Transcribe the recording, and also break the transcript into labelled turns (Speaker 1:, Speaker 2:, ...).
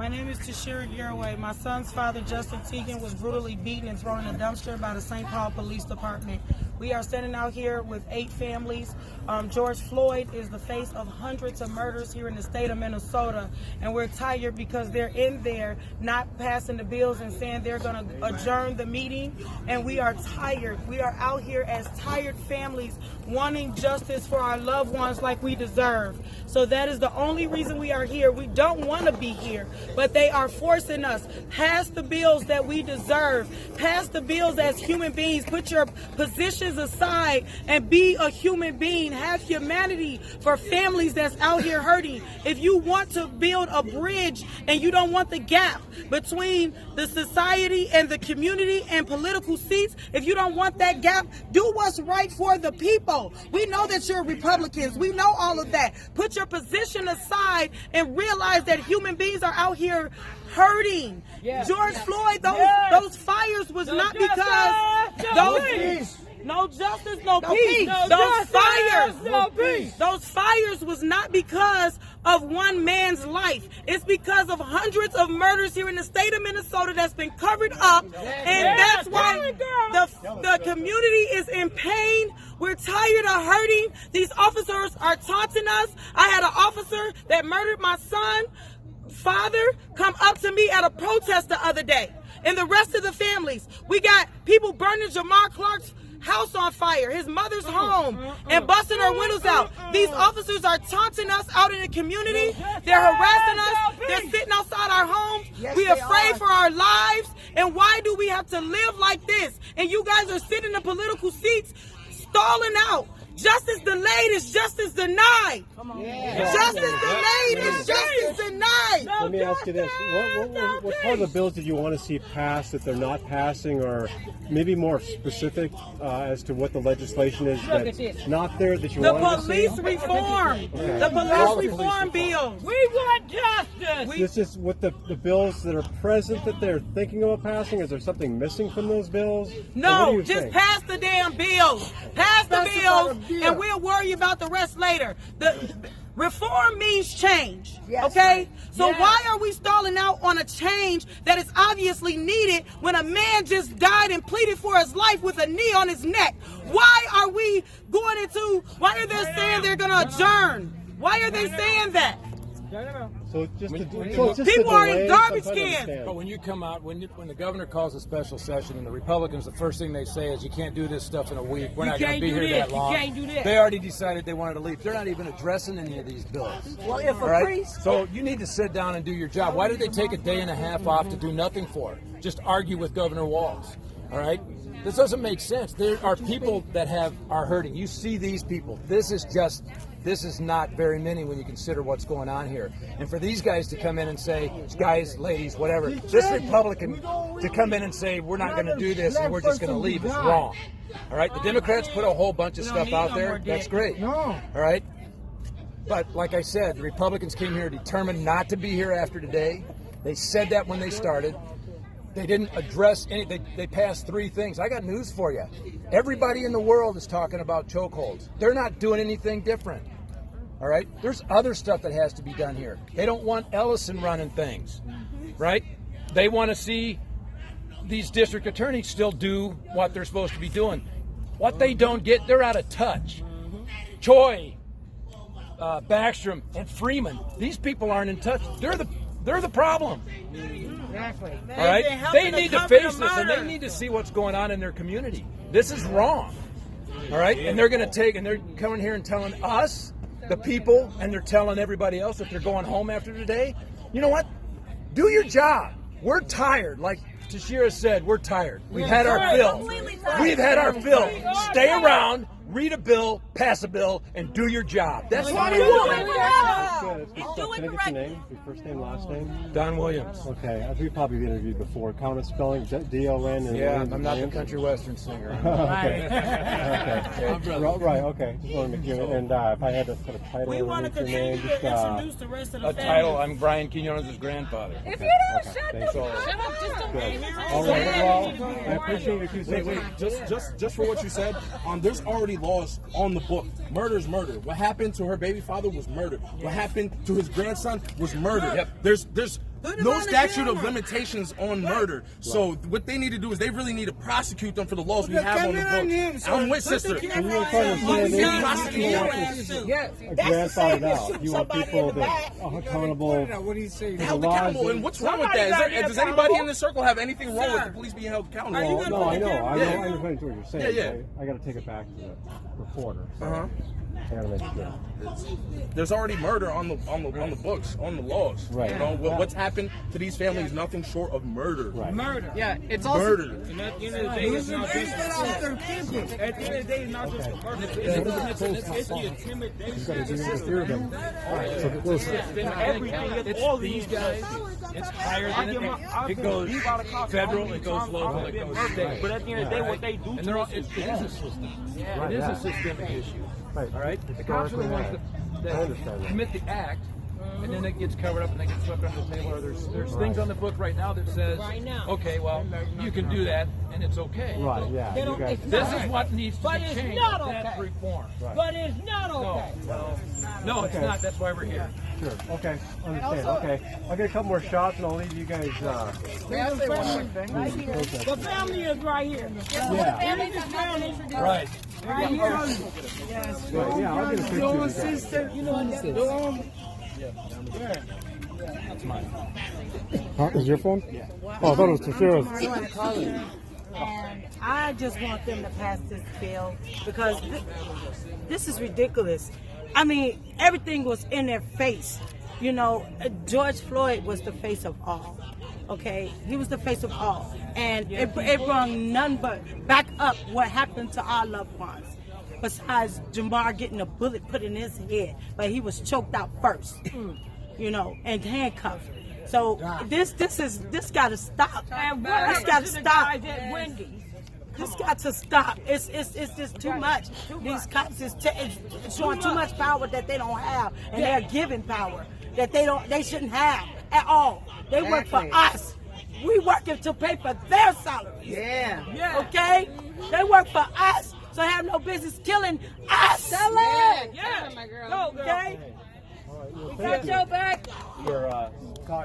Speaker 1: My name is Toshira Interview Ch. My son's father, Justin Tiegen, was brutally beaten and thrown in a dumpster by the St. Paul Police Department. We are standing out here with 8 families. George Floyd is the face of hundreds of murders here in the state of Minnesota, and we're tired because they're in there not passing the bills and saying they're going to adjourn the meeting, and we are tired. We are out here as tired families wanting justice for our loved ones like we deserve. So that is the only reason we are here. We don't want to be here, but they are forcing us. Pass the bills that we deserve. Pass the bills as human beings. Put your positions aside and be a human being. Have humanity for families that's out here hurting. If you want to build a bridge and you don't want the gap between the society and the community and political seats, if you don't want that gap, do what's right for the people. We know that you're Republicans. We know all of that. Put your position aside and realize that human beings are out here hurting. Yes. George Floyd, those fires was not because no justice, no peace. Those fires was not because of one man's life. It's because of hundreds of murders here in the state of Minnesota that's been covered up, and that's why the community is in pain. We're tired of hurting. These officers are taunting us. I had an officer that murdered my son father come up to me at a protest the other day, and the rest of the families. We got people burning Jamar Clark's house on fire, his mother's home, and busting our windows out. These officers are taunting us out in the community. They're harassing us. They're sitting outside our homes. We're afraid for our lives. And why do we have to live like this? And you guys are sitting in the political seats stalling out. Justice delayed is justice denied. Justice delayed is justice denied.
Speaker 2: Let me ask you this. What part of the bills did you want to see passed that they're not passing, or maybe more specific as to what the legislation is that's not there that you want to see?
Speaker 1: The police reform. The police reform bill.
Speaker 3: We want justice.
Speaker 2: This is what the bills that are present that they're thinking about passing. Is there something missing from those bills?
Speaker 1: No, just pass the damn bills. Pass the bills. And we'll worry about the rest later. The reform means change, okay? So why are we stalling out on a change that is obviously needed when a man just died and pleaded for his life with a knee on his neck? Why are we going into, why are they saying they're going to adjourn? Why are they saying that?
Speaker 2: So just
Speaker 1: people are in garbage cans.
Speaker 4: But when you come out, when the governor calls a special session, and the Republicans, the first thing they say is, "You can't do this stuff in a week. We're not going to be here that long."
Speaker 3: You can't do this.
Speaker 4: They already decided they wanted to leave. They're not even addressing any of these bills.
Speaker 3: Well, if a priest.
Speaker 4: So you need to sit down and do your job. Why did they take a day and a half off to do nothing for? Just argue with Governor Walz. All right. This doesn't make sense. There are people that are hurting. You see these people. This is not very many when you consider what's going on here. And for these guys to come in and say, guys, ladies, whatever, this Republican to come in and say, we're not going to do this and we're just going to leave is wrong. All right? The Democrats put a whole bunch of stuff out there. That's great. All right? But like I said, the Republicans came here determined not to be here after today. They said that when they started. They didn't address anything. They passed 3 things. I got news for you. Everybody in the world is talking about chokeholds. They're not doing anything different. All right? There's other stuff that has to be done here. They don't want Ellison running things, right? They want to see these district attorneys still do what they're supposed to be doing. What they don't get, they're out of touch. Choi, Backstrom, and Freeman, these people aren't in touch. They're the problem.
Speaker 3: Exactly.
Speaker 4: All right? They need to face this, and they need to see what's going on in their community. This is wrong. All right? And they're coming here and telling us, the people, and they're telling everybody else that they're going home after today. You know what? Do your job. We're tired. Like Toshira said, we're tired. We've had our fill. We've had our fill. Stay around, read a bill, pass a bill, and do your job. That's what we want.
Speaker 2: Can I get your name? Your first name, last name?
Speaker 4: Don Williams.
Speaker 2: Okay, I've probably been interviewed before. Common spelling, D-O-N. And
Speaker 4: yeah, I'm not the country western singer.
Speaker 2: Okay. Right, okay. Just want to make sure. And if I had to put a title
Speaker 1: we want to continue to introduce the rest of the family.
Speaker 4: Title, I'm Brian Quinones' grandfather.
Speaker 3: If you don't shut up, just don't.
Speaker 2: All right, well, I appreciate your 2 cents.
Speaker 5: Wait, just for what you said, there's already laws on the book. Murder is murder. What happened to her baby father was murder. What happened to his grandson was murder.
Speaker 4: Yep.
Speaker 5: There's no statute of limitations on murder. So what they need to do is they really need to prosecute them for the laws we have on the books. I'm with sister.
Speaker 2: And you're trying to grandfathered out. You want people that are accountable for the
Speaker 5: Held
Speaker 2: laws.
Speaker 5: accountable, and what's wrong with that? Does anybody in this circle have anything wrong with the police being held accountable?
Speaker 2: Well, no, I know. I understand what you're saying.
Speaker 5: Yeah.
Speaker 2: I got to take it back to the reporter. So
Speaker 5: Uh-huh.
Speaker 2: I got to make sure.
Speaker 5: There's already murder on the books, on the laws.
Speaker 2: Right.
Speaker 5: You know what's happened to these families? Nothing short of murder.
Speaker 2: Right.
Speaker 3: Murder.
Speaker 6: Yeah, it's also
Speaker 5: Murder.
Speaker 7: And at the end of the day, it's not just at the end of the day, it's not just the murder. It's the intimidation.
Speaker 4: Everything. It's all these guys. It's higher than it goes federal, it goes local, it goes state.
Speaker 7: But at the end of the day, what they do
Speaker 4: And they're all, it is a system. It is a systemic issue.
Speaker 2: Right.
Speaker 4: All right? The cops are the ones that commit the act, and then it gets covered up and they get swept under the table. Or there's things on the book right now that says, okay, well, you can do that, and it's okay.
Speaker 2: Right, yeah. You guys,
Speaker 4: This is what needs to be
Speaker 3: it's
Speaker 4: changed.
Speaker 3: not okay.
Speaker 4: That's reform.
Speaker 3: But it's not okay.
Speaker 4: No, it's not. That's why we're here.
Speaker 2: sure. Okay. Understand. Okay. I'll get a couple more shots and I'll leave you guys.
Speaker 3: May I say one quick thing? Right here. The family is right here.
Speaker 2: Yeah.
Speaker 4: Right.
Speaker 3: Right here.
Speaker 2: Yeah, I'll get a picture of you guys.
Speaker 3: Sister, you know what?
Speaker 4: That's mine.
Speaker 2: Is your phone? Yeah. Oh, I thought it was Toshira's.
Speaker 1: And I just want them to pass this bill because this is ridiculous. I mean, everything was in their face. You know, George Floyd was the face of all. Okay, he was the face of all, and it brought none but back up what happened to our loved ones. Besides Jamar getting a bullet put in his head, but he was choked out first. You know, and handcuffed. So this got to stop. This got to stop. This got to stop. It's just too much. These cops is showing too much power that they don't have, and they're giving power that they shouldn't have at all. They work for us. We working to pay for their salaries.
Speaker 3: Yeah.
Speaker 1: Okay? They work for us, so they have no business killing us.
Speaker 3: Yeah. My girl.
Speaker 1: Okay?
Speaker 2: All right, well,
Speaker 1: We got your back.
Speaker 2: your